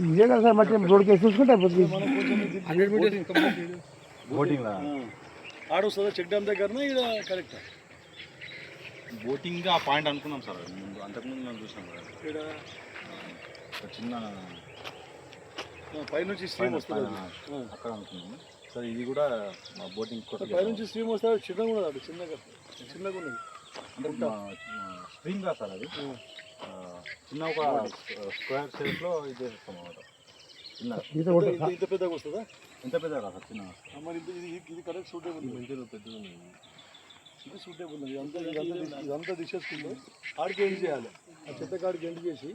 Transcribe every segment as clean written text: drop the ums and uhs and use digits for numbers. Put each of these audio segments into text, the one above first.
ఇదే కదా సార్ మట్టి రోడ్ కేసు చూసుకుంటే బోటింగ్ ఆడొస్తుందా చెక్ డ్యామ్ దగ్గర కరెక్ట్ బోటింగ్ ఆ పాయింట్ అనుకున్నాం సార్ ముందు అంతకుముందు మేము చూసాం కదా ఇక్కడ చిన్న పైనుంచి స్ట్రీమ్ వస్తుంది అక్కడ అనుకున్నాము సార్ ఇది కూడా మా బోటింగ్ కోసం పైనుంచి స్ట్రీమ్ వస్తే చిన్నగా ఉన్నది చిన్నగా ఉన్నది అంటే స్ట్రీమ్ కాదు సార్ అది చిన్న ఒక స్క్వేర్ షేప్లో ఇది చేస్తాం అన్నమాట చిన్న ఇంత పెద్దగా వస్తుందా ఎంత పెద్దగా కాదు సార్ చిన్నగా మరి ఇది కరెక్ట్ సూటబుల్ మంచిగా పెద్దగా ఉంది ఇది సూటబుల్ ఉంది ఇదంతా తీసేసుకుంటే ఆడికి ఎండ్ చేయాలి ఆ చెత్త కాడికి ఎండ్ చేసి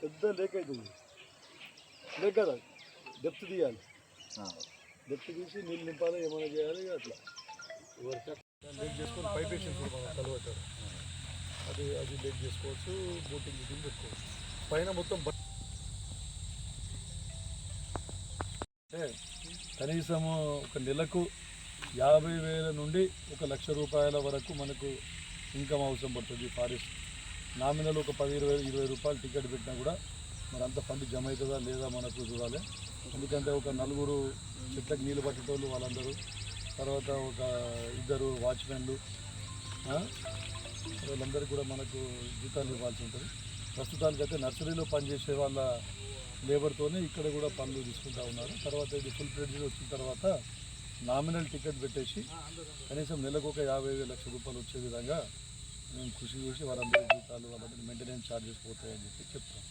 పెద్ద లేక్ అవుతుంది లేక్ కదా డెప్త్ తీయాలి డెప్త్ తీసి నీళ్ళు నింపాలి ఏమైనా చేయాలి అట్లా లేక్ చేసుకొని పైప్ వేసి కలవట్టారు అది లేక్ చేసుకోవచ్చు బోటింగ్ పెట్టుకోవచ్చు పైన మొత్తం అంటే కనీసము ఒక నెలకు 50,000 నుండి 1,00,000 రూపాయల వరకు మనకు ఇన్కమ్ అవసరం పడుతుంది ఫారెస్ట్ నామినల్ ఒక 10-20 రూపాయలు టికెట్ పెట్టినా కూడా మరి అంత ఫండ్ జమ అవుతుందా లేదా మనకు చూడాలి ఎందుకంటే ఒక 4 చెట్లకు నీళ్ళు పట్టేటోళ్ళు వాళ్ళందరూ తర్వాత ఒక 2 వాచ్మెన్లు వాళ్ళందరికీ కూడా మనకు జీతాలు ఇవ్వాల్సి ఉంటుంది ప్రస్తుతానికైతే నర్సరీలో పనిచేసే వాళ్ళ లేబర్తోనే ఇక్కడ కూడా పనులు తీసుకుంటూ ఉన్నారు తర్వాత ఇది ఫుల్ ప్లేడ్జ్ వచ్చిన తర్వాత నామినల్ టికెట్ పెట్టేసి కనీసం నెలకు ఒక 50,000 రూపాయలు వచ్చే విధంగా మేము కృషి చేసి వాళ్ళందరి జీతాలు వాళ్ళందరి మెయింటెనెన్స్ ఛార్జెస్ పోతాయని చెప్పి చెప్తాం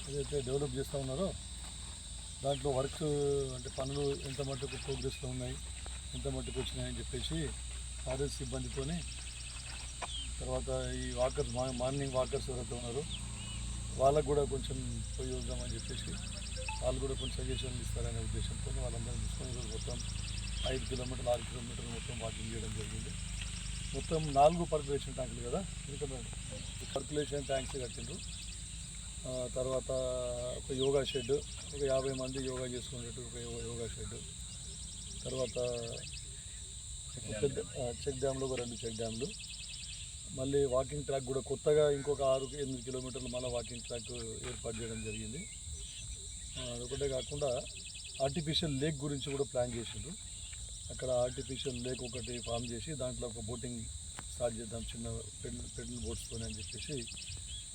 ఏదైతే డెవలప్ చేస్తూ ఉన్నారో దాంట్లో వర్క్ అంటే పనులు ఎంత మట్టుకు ప్రోగ్రెస్లో ఉన్నాయి ఎంత మట్టుకు వచ్చినాయని చెప్పేసి ఫారెస్ట్ సిబ్బందితోని తర్వాత ఈ వాకర్స్ మార్నింగ్ వాకర్స్ ఎవరైతే ఉన్నారో వాళ్ళకు కూడా కొంచెం పోయి వద్దామని చెప్పేసి వాళ్ళు కూడా కొంచెం సజెషన్లు ఇస్తారనే ఉద్దేశంతో వాళ్ళందరినీ తీసుకొని ఈరోజు మొత్తం 5 కిలోమీటర్లు 6 కిలోమీటర్లు మొత్తం వాకింగ్ చేయడం జరిగింది మొత్తం 4 పర్కులేషన్ ట్యాంకులు కదా ఎందుకంటే పర్కులేషన్ ట్యాంక్స్ కట్టిండ్రు తర్వాత ఒక యోగా షెడ్ ఒక 50 మంది యోగా చేసుకునేట్టు ఒక యోగా షెడ్ తర్వాత పెద్ద చెక్ డ్యామ్లో ఒక 2 చెక్ డ్యామ్లు మళ్ళీ వాకింగ్ ట్రాక్ కూడా కొత్తగా ఇంకొక 6-8 కిలోమీటర్లు మళ్ళీ వాకింగ్ ట్రాక్ ఏర్పాటు చేయడం జరిగింది అదొకటే కాకుండా ఆర్టిఫిషియల్ లేక్ గురించి కూడా ప్లాన్ చేసిండ్రు అక్కడ ఆర్టిఫిషియల్ లేక్ ఒకటి ఫామ్ చేసి దాంట్లో ఒక బోటింగ్ స్టార్ట్ చేద్దాం చిన్న పెడల్ బోట్స్తోనే అని చెప్పేసి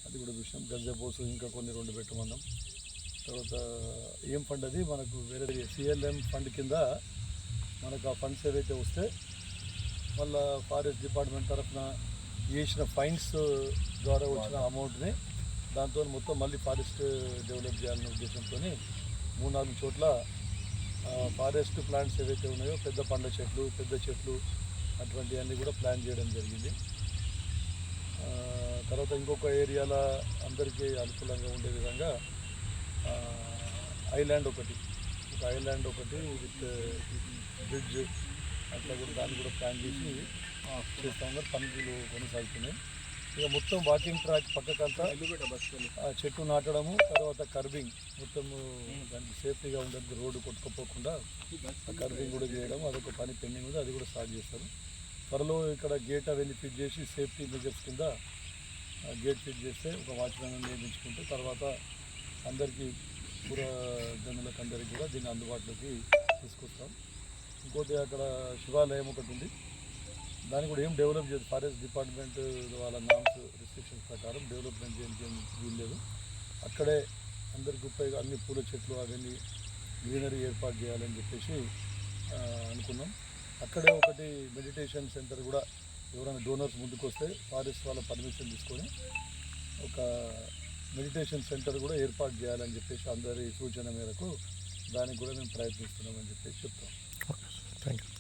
అది కూడా చూసాం గంజా బోట్స్ ఇంకా కొన్ని 2 పెట్టమన్నాం తర్వాత ఏం ఫండ్ అది మనకు వేరే సిఎల్ఎం ఫండ్ కింద మనకు ఆ ఫండ్స్ ఏవైతే వస్తే మళ్ళీ ఫారెస్ట్ డిపార్ట్మెంట్ తరఫున చేసిన ఫైన్స్ ద్వారా వచ్చిన అమౌంట్ని దాంతో మొత్తం మళ్ళీ ఫారెస్ట్ డెవలప్ చేయాలనే ఉద్దేశంతో 3-4 చోట్ల ఫారెస్ట్ ప్లాంట్స్ ఏవైతే ఉన్నాయో పెద్ద పండ్ల చెట్లు పెద్ద చెట్లు అటువంటివన్నీ కూడా ప్లాన్ చేయడం జరిగింది తర్వాత ఇంకొక ఏరియాలో అందరికీ అనుకూలంగా ఉండే విధంగా ఐలాండ్ ఒకటి విత్ బ్రిడ్జ్ అట్లా కూడా దాన్ని కూడా ప్లాన్ చేసి చేస్తూ ఉన్నారు పనులు కొనసాగుతున్నాయి ఇక మొత్తం వాకింగ్ ట్రాక్ పక్కకంతా చెట్టు నాటడము తర్వాత కర్బింగ్ మొత్తము దానికి సేఫ్టీగా ఉండడానికి రోడ్డు కొట్టుకుపోకుండా ఆ కర్బింగ్ కూడా చేయడం అదొక పని పెండింగ్ ఉంది అది కూడా స్టార్ట్ చేస్తారు త్వరలో ఇక్కడ గేట్ అవన్నీ ఫిట్ చేసి సేఫ్టీ మెజర్స్ కింద గేట్ ఫిట్ చేస్తే ఒక వాచ్మెన్ నియమించుకుంటే తర్వాత అందరికీ పురజనులకు అందరికీ కూడా దీన్ని అందుబాటులోకి తీసుకొస్తాం ఇంకోటి అక్కడ శివాలయం ఒకటి ఉంది దాన్ని కూడా ఏం డెవలప్ చేయదు ఫారెస్ట్ డిపార్ట్మెంట్ వాళ్ళ నామ్స్ రిస్ట్రిక్షన్స్ ప్రకారం డెవలప్మెంట్ చేయడం వీల్లేదు అక్కడే అందరికి ఉపయోగ అన్ని పూల చెట్లు అవన్నీ గ్రీనరీ ఏర్పాటు చేయాలని చెప్పేసి అనుకున్నాం అక్కడే ఒకటి మెడిటేషన్ సెంటర్ కూడా ఎవరైనా డోనర్స్ ముందుకు వస్తే ఫారెస్ట్ వాళ్ళ పర్మిషన్ తీసుకొని ఒక మెడిటేషన్ సెంటర్ కూడా ఏర్పాటు చేయాలని చెప్పేసి అందరి సూచన మేరకు దానికి కూడా మేము ప్రయత్నిస్తున్నామని చెప్పేసి చెప్తాం. Thank you.